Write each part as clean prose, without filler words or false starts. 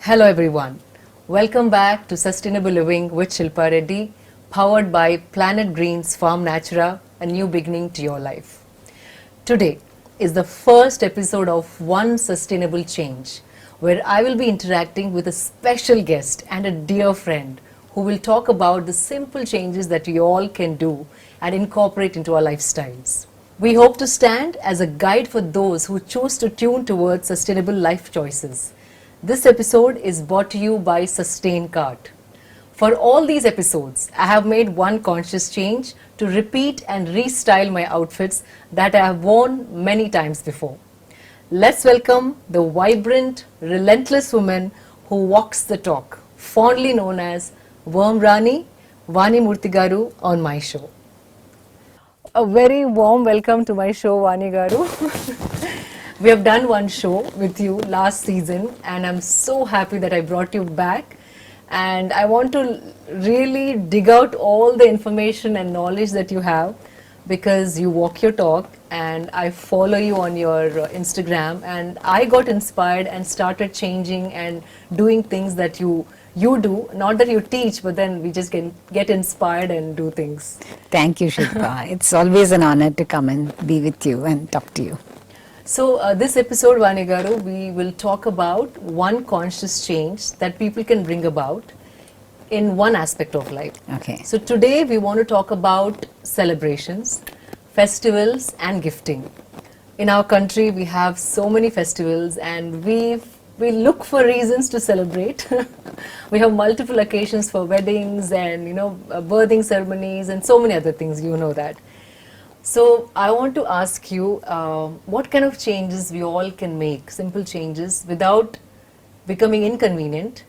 Hello everyone. Welcome back to Sustainable Living with Shilpa Reddy, powered by Planetgreen's Farm Natura, a new beginning to your life. Today is the first episode of One Sustainable Change, where I will be interacting with a special guest and a dear friend who will talk about the simple changes that we all can do and incorporate into our lifestyles. We hope to stand as a guide for those who choose to tune towards sustainable life choices. This episode is brought to you by SustainKart. For all these episodes, I have made one conscious change to repeat and restyle my outfits that I have worn many times before. Let's welcome the vibrant, relentless woman who walks the talk, fondly known as Worm Rani, Vani Murtigaru, on my show. A very warm welcome to my show, Vani Garu. We have done one show with you last season and I'm so happy that I brought you back, and I want to really dig out all the information and knowledge that you have, because you walk your talk and I follow you on your Instagram, and I got inspired and started changing and doing things that you do, not that you teach, but then we just get inspired and do things. Thank you, Shilpa. It's always an honor to come and be with you and talk to you. So this episode, Vani Garu, we will talk about one conscious change that people can bring about in one aspect of life. Okay. So today we want to talk about celebrations, festivals and gifting. In our country we have so many festivals and we look for reasons to celebrate. We have multiple occasions for weddings and birthing ceremonies and so many other things, you know that. So I want to ask you what kind of changes we all can make, simple changes, without becoming inconvenient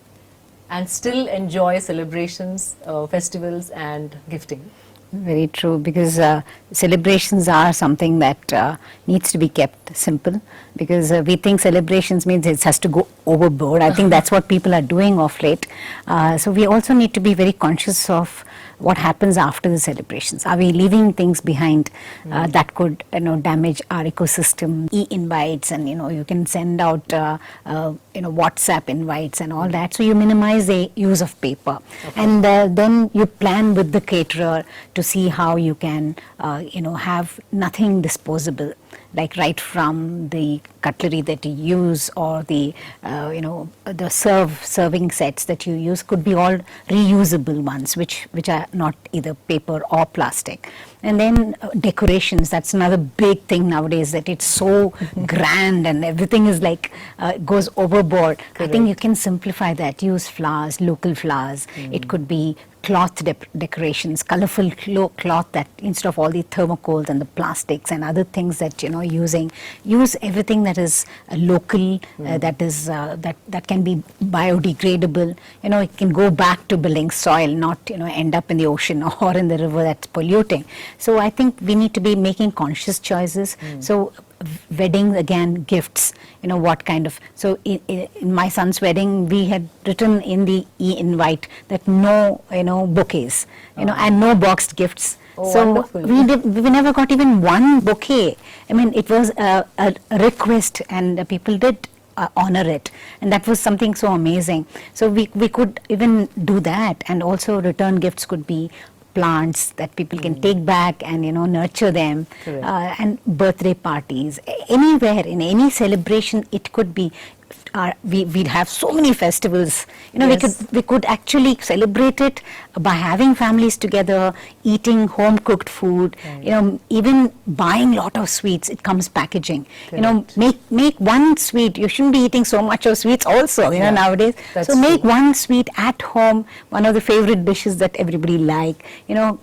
and still enjoy celebrations, festivals and gifting. Very true, because celebrations are something that needs to be kept simple, because we think celebrations means it has to go overboard. I think that's what people are doing of late. So we also need to be very conscious of what happens after the celebrations. Are we leaving things behind that could damage our ecosystem? E-invites, and you can send out WhatsApp invites and all that. So you minimize the use of paper, and then you plan with the caterer to see how you can have nothing disposable, like right from the cutlery that you use or the the serving sets that you use could be all reusable ones, which are not either paper or plastic. And then decorations, that's another big thing nowadays, that it's so grand and everything is like goes overboard. Correct. I think you can simplify that, use flowers, local flowers. It could be cloth decorations, colorful cloth, that instead of all the thermocols and the plastics and other things that use everything that is local, that is that can be biodegradable. It can go back to building soil, not end up in the ocean or in the river that's polluting. So I think we need to be making conscious choices. So wedding, again, gifts, what kind of, so in my son's wedding we had written in the e-invite that no bouquets, and no boxed gifts. So wonderful. we never got even one bouquet. I mean, it was a request, and people did honor it, and that was something so amazing. So we could even do that, and also return gifts could be plants that people can take back and nurture them, and birthday parties, anywhere in any celebration it could be. We'd have so many festivals, Yes. we could actually celebrate it by having families together, eating home cooked food, even buying lot of sweets. It comes packaging. Correct. Make one sweet. You shouldn't be eating so much of sweets also, nowadays. That's so make true. one sweet at home, one of the favorite dishes that everybody like,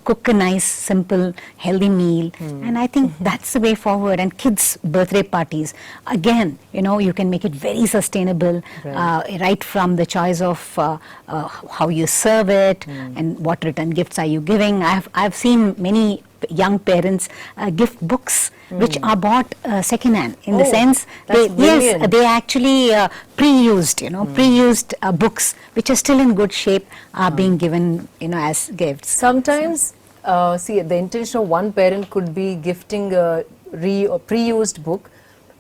cook a nice, simple, healthy meal. And I think that's the way forward. And kids' birthday parties, again, you can make it very sustainable, right from the choice of how you serve it and what return gifts are you giving. I've seen many young parents gift books which are bought second-hand, in the sense they actually pre-used, pre-used books which are still in good shape are being given, as gifts. Sometimes, see, the intention of one parent could be gifting a pre-used book,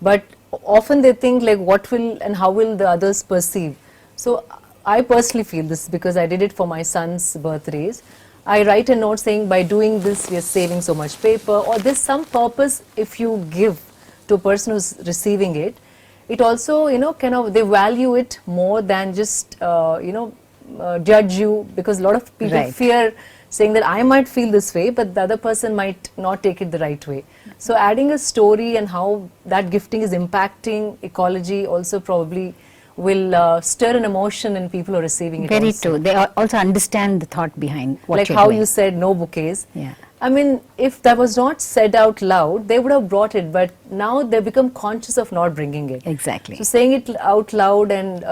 but often they think like what will and how will the others perceive. So I personally feel this because I did it for my son's birthdays. I write a note saying by doing this we are saving so much paper, or there's some purpose if you give to a person who's receiving it. It also, kind of they value it more than just, judge you, because a lot of people Right. fear saying that I might feel this way, but the other person might not take it the right way. So adding a story and how that gifting is impacting ecology also probably will stir an emotion in people who are receiving it. Very also. true. They also understand the thought behind what Like you're how doing. you said no bouquets. Yeah. I mean, if that was not said out loud, they would have brought it, but now they become conscious of not bringing it. Exactly. So saying it out loud and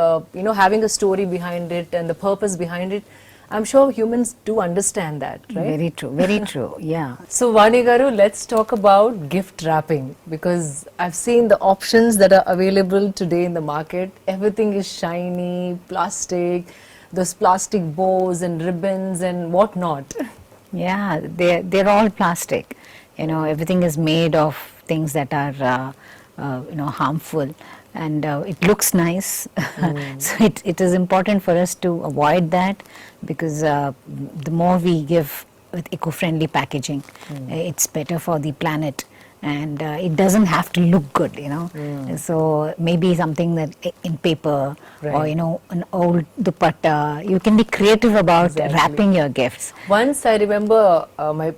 having a story behind it and the purpose behind it, I'm sure humans do understand that, right? Very true. Very true. Yeah. So Vani Garu, let's talk about gift wrapping, because I've seen the options that are available today in the market. Everything is shiny, plastic, those plastic bows and ribbons and whatnot. Yeah, they're all plastic. Everything is made of things that are harmful, and it looks nice. So it is important for us to avoid that, because the more we give with eco-friendly packaging, it's better for the planet. And it doesn't have to look good, So maybe something that in paper, Right. or an old dupatta. You can be creative about Exactly. wrapping your gifts. Once I remember,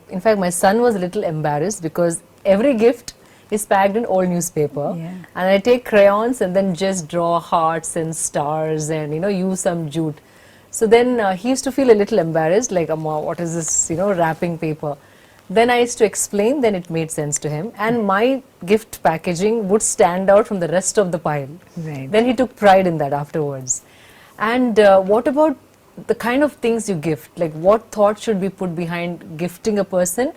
in fact, my son was a little embarrassed because every gift is packed in old newspaper, Yeah. and I take crayons and then just draw hearts and stars and use some jute. So then he used to feel a little embarrassed, like, Amma, what is this, wrapping paper? Then I used to explain, then it made sense to him, and my gift packaging would stand out from the rest of the pile. Right. Then he took pride in that afterwards. And what about the kind of things you gift? Like, what thought should be put behind gifting a person?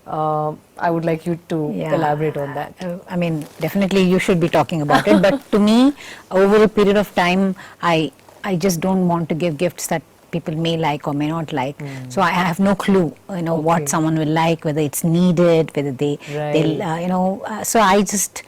I would like you to Yeah. elaborate on that. I mean, definitely you should be talking about it. But to me, over a period of time, I just don't want to give gifts that people may like or may not like. So I have no clue, what someone will like, whether it's needed, whether they'll, so I just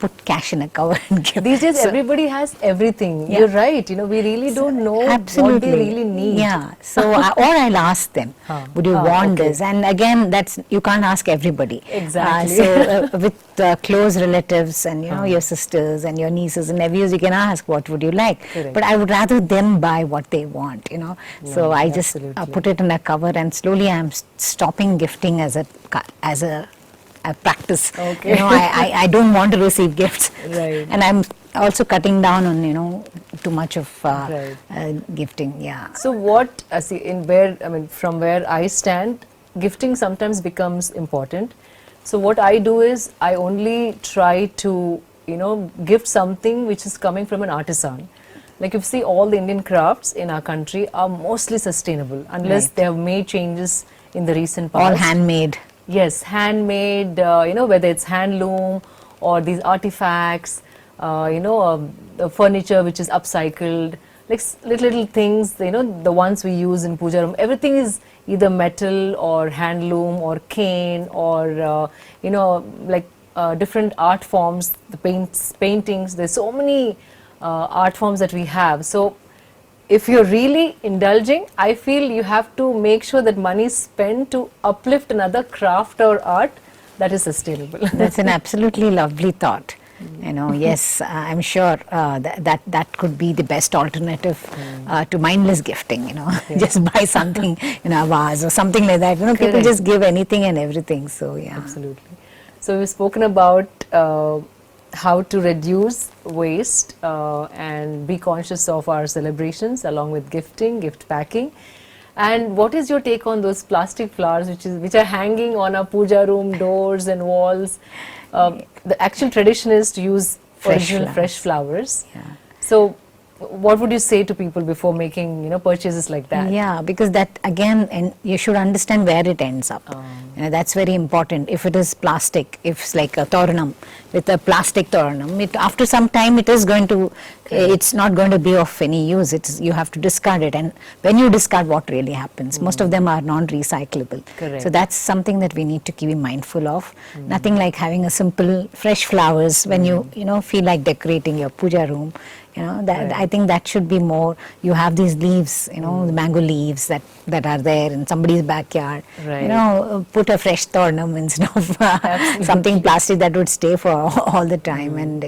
put cash in a cover and give. These days, So- everybody has everything. Yeah. You're right. We really don't know Absolutely. what they really need. Yeah. So, or I'll ask them, would you want okay. this? And again, you can't ask everybody. Exactly. With close relatives and, your sisters and your nieces and nephews, you can ask, what would you like? Correct. But I would rather them buy what they want, So I just absolutely. put it in a cover, and slowly I'm stopping gifting as a practice. Okay. I don't want to receive gifts. Right. And I'm also cutting down on, too much of Right. gifting. Yeah. So what, from where I stand, gifting sometimes becomes important. So what I do is I only try to, gift something which is coming from an artisan. Like, if you see, all the Indian crafts in our country are mostly sustainable, unless Right. they have made changes in the recent past. All handmade. Yes, handmade, whether it's handloom or these artifacts, the furniture which is upcycled, like little things, the ones we use in puja room, everything is either metal or handloom or cane or, different art forms, the paintings, there's so many art forms that we have. So if you're really indulging, I feel you have to make sure that money is spent to uplift another craft or art that is sustainable. That's an absolutely lovely thought. Yes, I'm sure that could be the best alternative to mindless gifting. Just buy something in a vase or something like that. People Correct. just give anything and everything. So yeah, Absolutely. So we've spoken about how to reduce waste and be conscious of our celebrations along with gifting, gift packing. And what is your take on those plastic flowers which are hanging on our puja room doors and walls? The actual tradition is to use original fresh flowers. Yeah. So what would you say to people before making purchases like that? Yeah, because that again, and you should understand where it ends up. That's very important. If it is plastic, if it's like a toranam, with a plastic toranum, after some time it is going to, it's not going to be of any use. You have to discard it, and when you discard, what really happens? Most of them are non-recyclable. Correct. So that's something that we need to be mindful of. Nothing like having a simple fresh flowers when you feel like decorating your puja room. That I think that should be more. You have these leaves, the mango leaves that are there in somebody's backyard. Right. Put a fresh toranum instead of something plastic that would stay for all the time. And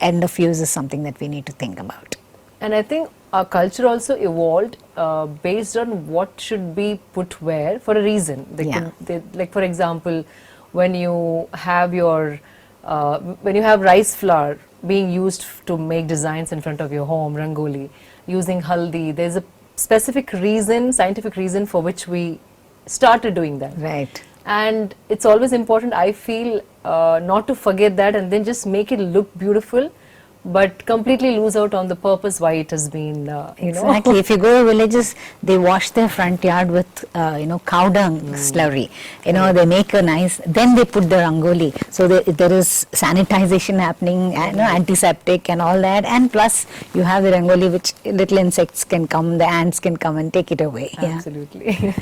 end of use is something that we need to think about. And I think our culture also evolved based on what should be put where for a reason. Like for example, when you have rice flour being used to make designs in front of your home, rangoli, using haldi, there's a specific reason, scientific reason for which we started doing that. Right. And it's always important, I feel, not to forget that and then just make it look beautiful, but completely lose out on the purpose why it has been, Exactly. If you go to villages, they wash their front yard with, cow dung slurry. They make a nice, then they put the rangoli. So there is sanitization happening, antiseptic and all that. And plus, you have the rangoli, which little insects can come, the ants can come and take it away. Absolutely.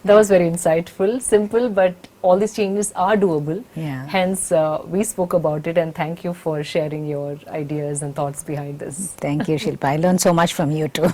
That was very insightful, simple, but all these changes are doable. Yeah. Hence, we spoke about it, and thank you for sharing your ideas and thoughts behind this. Thank you, Shilpa. I learned so much from you too.